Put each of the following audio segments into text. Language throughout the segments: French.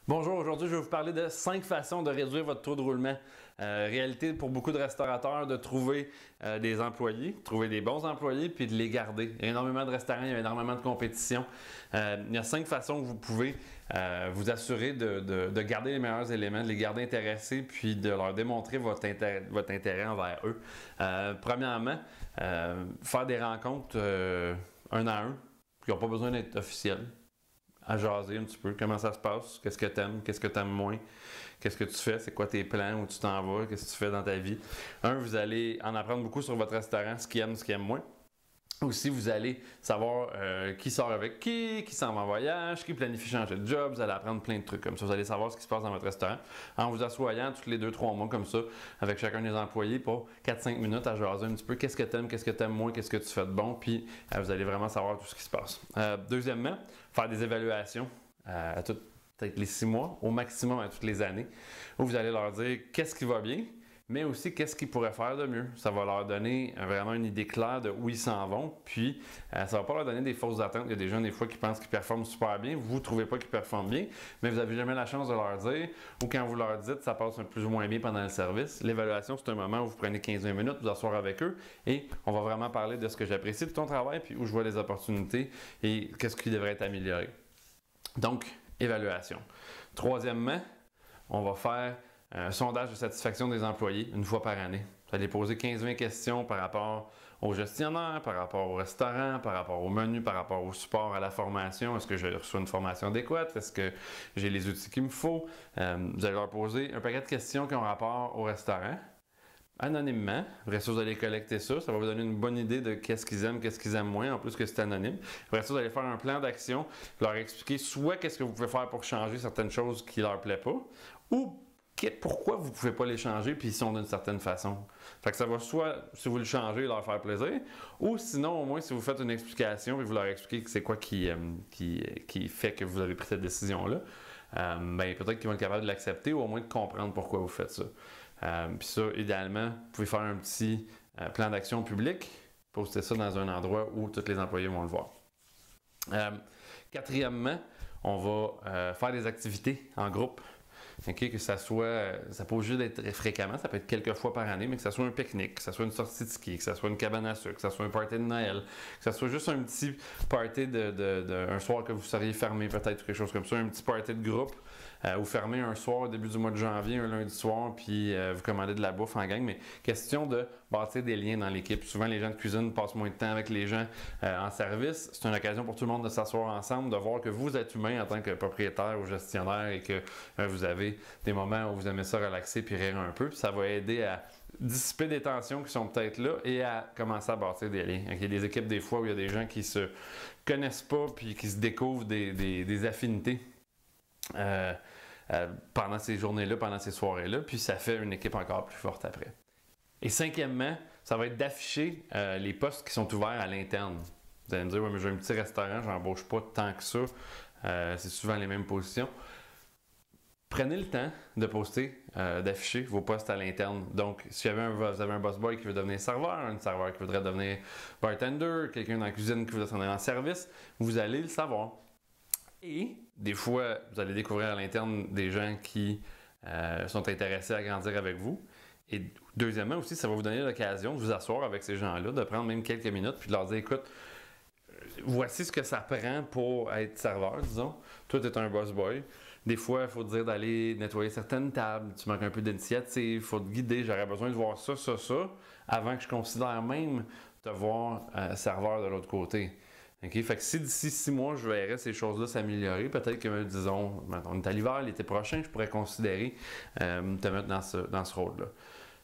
Bonjour, aujourd'hui je vais vous parler de 5 façons de réduire votre taux de roulement. Réalité pour beaucoup de restaurateurs de trouver des employés, trouver des bons employés puis de les garder. Il y a énormément de restaurants, il y a énormément de compétition. Il y a 5 façons que vous pouvez vous assurer de garder les meilleurs éléments, de les garder intéressés puis de leur démontrer votre intérêt envers eux. Premièrement, faire des rencontres un à un qui n'ont pas besoin d'être officielles. À jaser un petit peu, comment ça se passe, qu'est-ce que t'aimes moins, qu'est-ce que tu fais, c'est quoi tes plans, où tu t'en vas, qu'est-ce que tu fais dans ta vie. Vous allez en apprendre beaucoup sur votre restaurant, ce qu'ils aiment moins. Aussi, vous allez savoir qui sort avec qui s'en va en voyage, qui planifie changer de job. Vous allez apprendre plein de trucs comme ça. Vous allez savoir ce qui se passe dans votre restaurant en vous assoyant tous les 2-3 mois comme ça avec chacun des employés pour 4-5 minutes à jaser un petit peu. Qu'est-ce que t'aimes moins, qu'est-ce que tu fais de bon, puis vous allez vraiment savoir tout ce qui se passe. Deuxièmement, faire des évaluations à peut-être les 6 mois, au maximum à toutes les années, où vous allez leur dire qu'est-ce qui va bien, mais aussi qu'est-ce qu'ils pourraient faire de mieux. Ça va leur donner vraiment une idée claire de où ils s'en vont, puis ça va pas leur donner des fausses attentes. Il y a des gens des fois qui pensent qu'ils performent super bien, vous ne trouvez pas qu'ils performent bien, mais vous n'avez jamais la chance de leur dire, ou quand vous leur dites, ça passe un plus ou moins bien pendant le service. L'évaluation, c'est un moment où vous prenez 15-20 minutes, vous asseoir avec eux, et on va vraiment parler de ce que j'apprécie de ton travail, puis où je vois les opportunités, et qu'est-ce qui devrait être amélioré. Donc, évaluation. Troisièmement, on va faire un sondage de satisfaction des employés une fois par année. Vous allez poser 15-20 questions par rapport au gestionnaire, par rapport au restaurant, par rapport au menu, par rapport au support, à la formation. Est-ce que je reçois une formation adéquate? Est-ce que j'ai les outils qu'il me faut? Vous allez leur poser un paquet de questions qui ont rapport au restaurant. Anonymement. Après ça, vous allez collecter ça. Ça va vous donner une bonne idée de qu'est-ce qu'ils aiment moins, en plus que c'est anonyme. Après ça, vous allez faire un plan d'action, leur expliquer soit qu'est-ce que vous pouvez faire pour changer certaines choses qui ne leur plaisent pas, ou pourquoi vous ne pouvez pas les changer puis ils sont d'une certaine façon. Fait que ça va soit, si vous le changez, leur faire plaisir, ou sinon, au moins, si vous faites une explication et vous leur expliquez que c'est quoi qui fait que vous avez pris cette décision-là, peut-être qu'ils vont être capables de l'accepter ou au moins de comprendre pourquoi vous faites ça. Puis ça, idéalement, vous pouvez faire un petit plan d'action public, poster ça dans un endroit où tous les employés vont le voir. Quatrièmement, on va faire des activités en groupe. Okay, que ça peut juste être fréquemment, ça peut être quelques fois par année, mais que ça soit un pique-nique, que ça soit une sortie de ski, que ça soit une cabane à sucre, que ça soit un party de Noël, que ça soit juste un petit party un soir que vous seriez fermé peut-être, quelque chose comme ça, un petit party de groupe, ou fermé un soir au début du mois de janvier, un lundi soir, puis vous commandez de la bouffe en gang, mais question de bâtir des liens dans l'équipe. Souvent, les gens de cuisine passent moins de temps avec les gens en service. C'est une occasion pour tout le monde de s'asseoir ensemble, de voir que vous êtes humain en tant que propriétaire ou gestionnaire et que vous avez des moments où vous aimez ça relaxer puis rire un peu. Puis ça va aider à dissiper des tensions qui sont peut-être là et à commencer à bâtir des liens. Il y a des équipes des fois où il y a des gens qui se connaissent pas puis qui se découvrent des affinités pendant ces journées-là, pendant ces soirées-là, puis ça fait une équipe encore plus forte après. Et cinquièmement, ça va être d'afficher les postes qui sont ouverts à l'interne. Vous allez me dire, ouais, mais j'ai un petit restaurant, j'embauche pas tant que ça, c'est souvent les mêmes positions. Prenez le temps de poster, d'afficher vos postes à l'interne. Donc, si vous avez un boss boy qui veut devenir serveur, un serveur qui voudrait devenir bartender, quelqu'un dans la cuisine qui voudrait s'en aller en service, vous allez le savoir. Et des fois, vous allez découvrir à l'interne des gens qui sont intéressés à grandir avec vous. Et deuxièmement aussi, ça va vous donner l'occasion de vous asseoir avec ces gens-là, de prendre même quelques minutes puis de leur dire, écoute, voici ce que ça prend pour être serveur, disons. Toi, tu es un boss boy. Des fois, il faut te dire d'aller nettoyer certaines tables. Tu manques un peu d'initiative. Il faut te guider. J'aurais besoin de voir ça, avant que je considère même te voir serveur de l'autre côté. Okay? Fait que si d'ici 6 mois, je verrais ces choses-là s'améliorer, peut-être que, disons, on est à l'hiver, l'été prochain, je pourrais considérer te mettre dans ce rôle-là.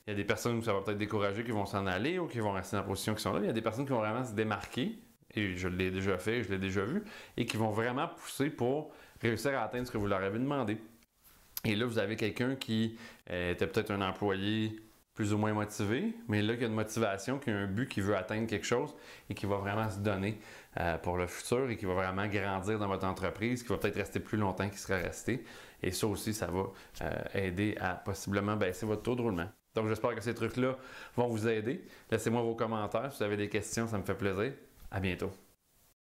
Il y a des personnes où ça va peut-être décourager qui vont s'en aller ou qui vont rester dans la position qui sont là. Il y a des personnes qui vont vraiment se démarquer, et je l'ai déjà fait, je l'ai déjà vu, et qui vont vraiment pousser pour réussir à atteindre ce que vous leur avez demandé. Et là, vous avez quelqu'un qui était peut-être un employé plus ou moins motivé, mais là, qui a une motivation, qui a un but, qui veut atteindre quelque chose et qui va vraiment se donner pour le futur et qui va vraiment grandir dans votre entreprise, qui va peut-être rester plus longtemps qu'il serait resté. Et ça aussi, ça va aider à possiblement baisser votre taux de roulement. Donc, j'espère que ces trucs-là vont vous aider. Laissez-moi vos commentaires. Si vous avez des questions, ça me fait plaisir. À bientôt.